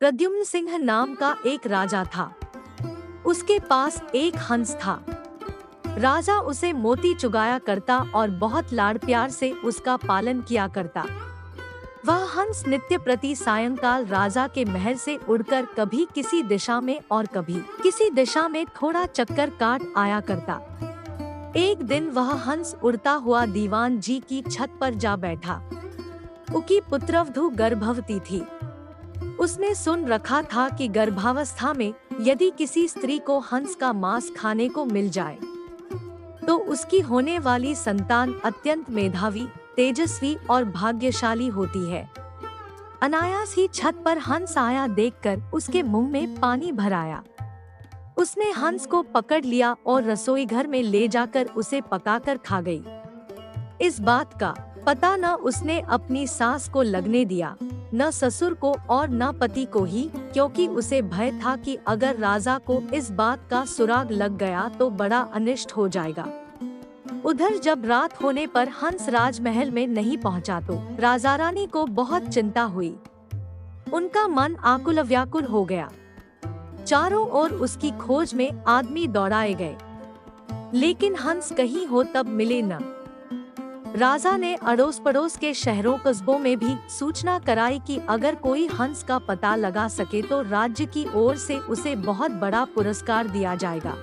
प्रद्युम्न सिंह नाम का एक राजा था। उसके पास एक हंस था। राजा उसे मोती चुगाया करता और बहुत लाड़ प्यार से उसका पालन किया करता। वह हंस नित्य प्रति सायंकाल राजा के महल से उड़कर कभी किसी दिशा में और कभी किसी दिशा में थोड़ा चक्कर काट आया करता। एक दिन वह हंस उड़ता हुआ दीवान जी की छत पर जा बैठा। उसकी पुत्रवधू गर्भवती थी। उसने सुन रखा था कि गर्भावस्था में यदि किसी स्त्री को हंस का मांस खाने को मिल जाए तो उसकी होने वाली संतान अत्यंत मेधावी, तेजस्वी और भाग्यशाली होती है। अनायास ही छत पर हंस आया देखकर उसके मुंह में पानी भर आया। उसने हंस को पकड़ लिया और रसोई घर में ले जाकर उसे पकाकर खा गई। इस बात का पता न उसने अपनी सास को लगने दिया, न ससुर को और न पति को ही, क्योंकि उसे भय था कि अगर राजा को इस बात का सुराग लग गया तो बड़ा अनिष्ट हो जाएगा। उधर जब रात होने पर हंस राजमहल में नहीं पहुंचा तो राजा रानी को बहुत चिंता हुई। उनका मन आकुल व्याकुल हो गया। चारों ओर उसकी खोज में आदमी दौड़ाए गए, लेकिन हंस कहीं हो तब मिले न। राजा ने अड़ोस पड़ोस के शहरों कस्बों में भी सूचना कराई कि अगर कोई हंस का पता लगा सके तो राज्य की ओर से उसे बहुत बड़ा पुरस्कार दिया जाएगा।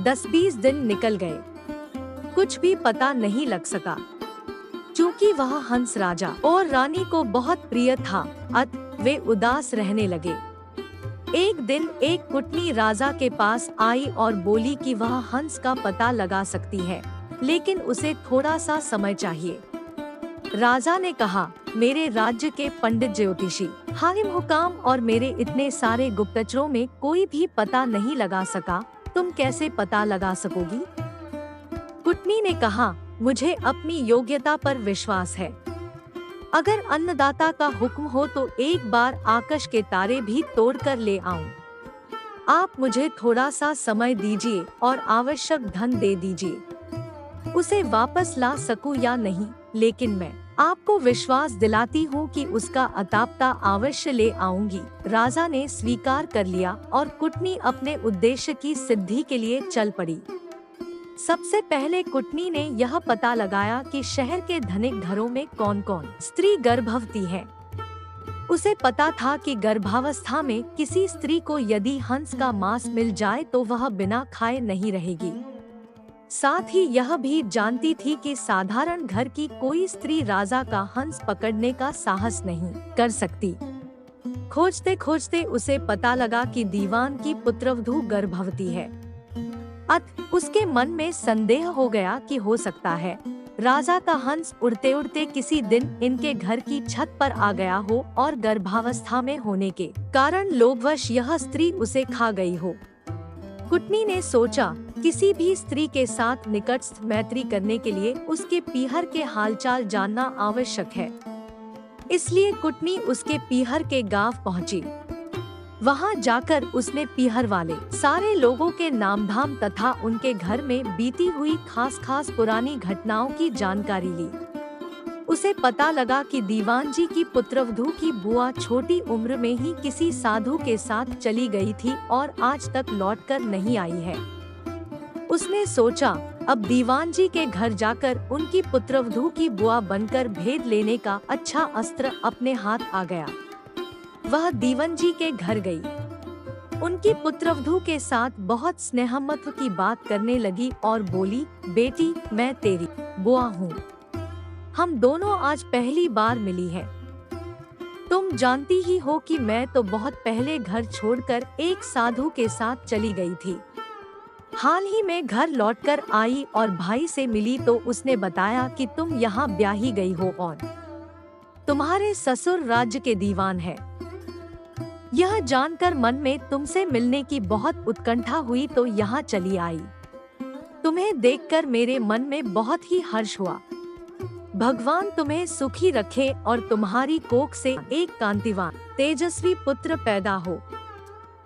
10-20 दिन निकल गए, कुछ भी पता नहीं लग सका। चूँकि वह हंस राजा और रानी को बहुत प्रिय था, अतः वे उदास रहने लगे। एक दिन एक कुटनी राजा के पास आई और बोली कि वह हंस का पता लगा सकती है, लेकिन उसे थोड़ा सा समय चाहिए। राजा ने कहा, मेरे राज्य के पंडित ज्योतिषी, हाकिम हुकाम और मेरे इतने सारे गुप्तचरों में कोई भी पता नहीं लगा सका, तुम कैसे पता लगा सकोगी? कुटनी ने कहा, मुझे अपनी योग्यता पर विश्वास है। अगर अन्नदाता का हुक्म हो तो एक बार आकाश के तारे भी तोड़कर ले आऊं। आप मुझे थोड़ा सा समय दीजिए और आवश्यक धन दे दीजिए। उसे वापस ला सकूं या नहीं, लेकिन मैं आपको विश्वास दिलाती हूँ कि उसका अतापता अवश्य ले आऊंगी। राजा ने स्वीकार कर लिया और कुटनी अपने उद्देश्य की सिद्धि के लिए चल पड़ी। सबसे पहले कुटनी ने यह पता लगाया कि शहर के धनिक घरों में कौन कौन स्त्री गर्भवती है। उसे पता था कि गर्भावस्था में किसी स्त्री को यदि हंस का मांस मिल जाए तो वह बिना खाए नहीं रहेगी। साथ ही यह भी जानती थी कि साधारण घर की कोई स्त्री राजा का हंस पकड़ने का साहस नहीं कर सकती। खोजते खोजते उसे पता लगा कि दीवान की पुत्रवधू गर्भवती है। अतः उसके मन में संदेह हो गया कि हो सकता है राजा का हंस उड़ते उड़ते किसी दिन इनके घर की छत पर आ गया हो और गर्भावस्था में होने के कारण लोभवश यह स्त्री उसे खा गई हो। कुटनी ने सोचा, किसी भी स्त्री के साथ निकटस्थ मैत्री करने के लिए उसके पीहर के हालचाल जानना आवश्यक है। इसलिए कुटनी उसके पीहर के गांव पहुंची। वहां जाकर उसने पीहर वाले सारे लोगों के नामधाम तथा उनके घर में बीती हुई खास खास पुरानी घटनाओं की जानकारी ली। उसे पता लगा कि दीवान जी की पुत्रवधू की बुआ छोटी उम्र में ही किसी साधु के साथ चली गई थी और आज तक लौटकर नहीं आई है। उसने सोचा, अब दीवान जी के घर जाकर उनकी पुत्रवधू की बुआ बनकर भेद लेने का अच्छा अस्त्र अपने हाथ आ गया। वह दीवान जी के घर गई। उनकी पुत्रवधू के साथ बहुत स्नेहमत्व की बात करने लगी और बोली, बेटी, मैं तेरी बुआ हूँ। हम दोनों आज पहली बार मिली है। तुम जानती ही हो कि मैं तो बहुत पहले घर छोड़कर एक साधु के साथ चली गई थी। हाल ही में घर लौटकर आई और भाई से मिली तो उसने बताया कि तुम यहाँ ब्याही गई हो और तुम्हारे ससुर राज्य के दीवान है। यह जानकर मन में तुमसे मिलने की बहुत उत्कंठा हुई तो यहाँ चली आई। तुम्हें देखकर मेरे मन में बहुत ही हर्ष हुआ। भगवान तुम्हें सुखी रखे और तुम्हारी कोख से एक कांतिवान तेजस्वी पुत्र पैदा हो।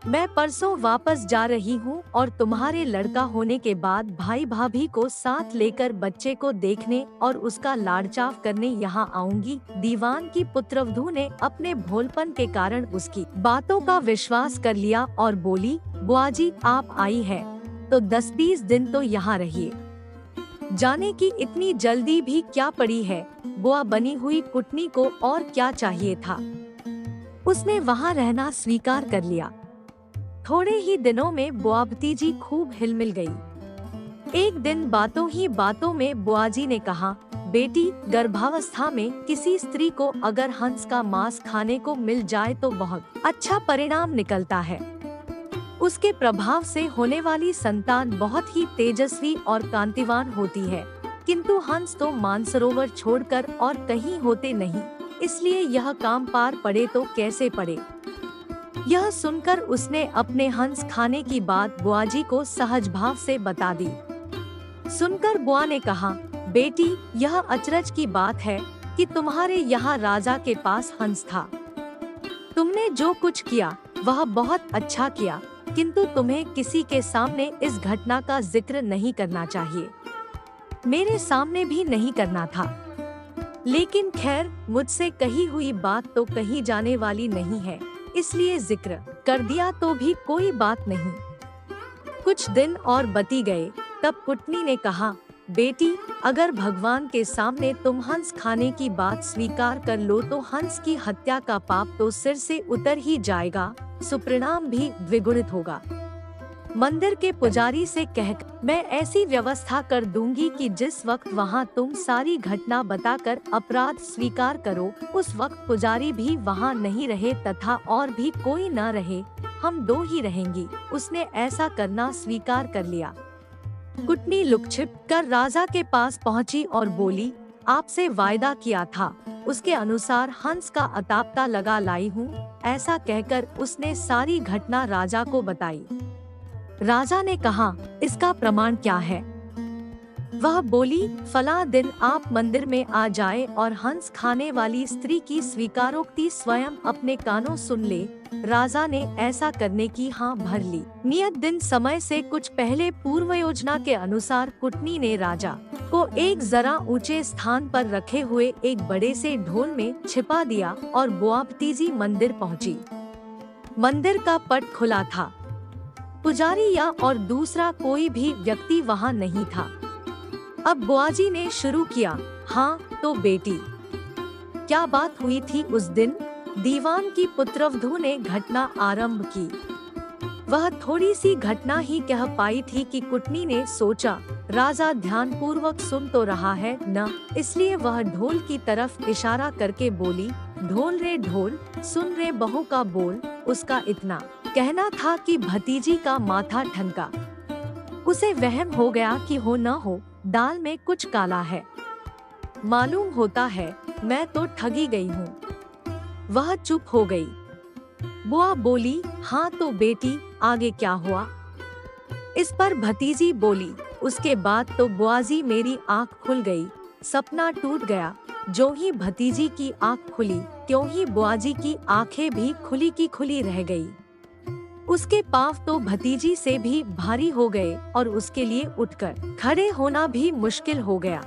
मैं परसों वापस जा रही हूँ और तुम्हारे लड़का होने के बाद भाई भाभी को साथ लेकर बच्चे को देखने और उसका लाड़चाव करने यहाँ आऊंगी। दीवान की पुत्रवधू ने अपने भोलपन के कारण उसकी बातों का विश्वास कर लिया और बोली, बुआ जी आप आई है तो 10-20 दिन तो यहाँ रहिए। जाने की इतनी जल्दी भी क्या पड़ी है, बुआ बनी हुई कुटनी को और क्या चाहिए था। उसने वहाँ रहना स्वीकार कर लिया। थोड़े ही दिनों में बुआ भतीजी खूब हिलमिल गई। एक दिन बातों ही बातों में बुआ जी ने कहा, बेटी गर्भावस्था में किसी स्त्री को अगर हंस का मांस खाने को मिल जाए तो बहुत अच्छा परिणाम निकलता है। उसके प्रभाव से होने वाली संतान बहुत ही तेजस्वी और कांतिवान होती है, किंतु हंस तो मानसरोवर छोड़कर और कहीं होते नहीं, इसलिए यह काम पार पड़े तो कैसे पड़े। यह सुनकर उसने अपने हंस खाने की बात बुआ जी को सहज भाव से बता दी। सुनकर बुआ ने कहा, बेटी यह अचरज की बात है कि तुम्हारे यहाँ राजा के पास हंस था। तुमने जो कुछ किया वह बहुत अच्छा किया, किंतु तुम्हें किसी के सामने इस घटना का जिक्र नहीं करना चाहिए। मेरे सामने भी नहीं करना था, लेकिन खैर मुझसे कही हुई बात तो कही जाने वाली नहीं है, इसलिए जिक्र कर दिया तो भी कोई बात नहीं। कुछ दिन और बती गए, तब कुटनी ने कहा, बेटी अगर भगवान के सामने तुम हंस खाने की बात स्वीकार कर लो तो हंस की हत्या का पाप तो सिर से उतर ही जाएगा, सुपरिणाम भी द्विगुणित होगा। मंदिर के पुजारी से कहकर मैं ऐसी व्यवस्था कर दूंगी कि जिस वक्त वहां तुम सारी घटना बताकर अपराध स्वीकार करो, उस वक्त पुजारी भी वहां नहीं रहे तथा और भी कोई न रहे, हम दो ही रहेंगी। उसने ऐसा करना स्वीकार कर लिया। कुटनी लुकछिप कर राजा के पास पहुंची और बोली, आपसे वायदा किया था उसके अनुसार हंस का अतापता लगा लाई हूँ। ऐसा कहकर उसने सारी घटना राजा को बताई। राजा ने कहा, इसका प्रमाण क्या है? वह बोली, फला दिन आप मंदिर में आ जाए और हंस खाने वाली स्त्री की स्वीकारोक्ति स्वयं अपने कानों सुन ले। राजा ने ऐसा करने की हाँ भर ली। नियत दिन समय से कुछ पहले पूर्व योजना के अनुसार कुटनी ने राजा को एक जरा ऊंचे स्थान पर रखे हुए एक बड़े से ढोल में छिपा दिया और बुआ भतीजी मंदिर पहुंची। मंदिर का पट खुला था। पुजारी या और दूसरा कोई भी व्यक्ति वहां नहीं था। अब बुआजी ने शुरू किया, हाँ तो बेटी क्या बात हुई थी उस दिन? दीवान की पुत्रवधू ने घटना आरंभ की। वह थोड़ी सी घटना ही कह पाई थी कि कुटनी ने सोचा राजा ध्यान पूर्वक सुन तो रहा है न, इसलिए वह ढोल की तरफ इशारा करके बोली, ढोल रे ढोल सुन रे बहू का बोल। उसका इतना कहना था कि भतीजी का माथा ठनका। उसे वहम हो गया कि हो न हो दाल में कुछ काला है। मालूम होता है मैं तो ठगी गई हूँ। वह चुप हो गई। बुआ बोली, हाँ तो बेटी आगे क्या हुआ? इस पर भतीजी बोली, उसके बाद तो बुआजी मेरी आँख खुल गई, सपना टूट गया। जो ही भतीजी की आँख खुली त्यों ही बुआजी की आँखें भी खुली की खुली रह गई। उसके पाँव तो भतीजी से भी भारी हो गए और उसके लिए उठकर खड़े होना भी मुश्किल हो गया।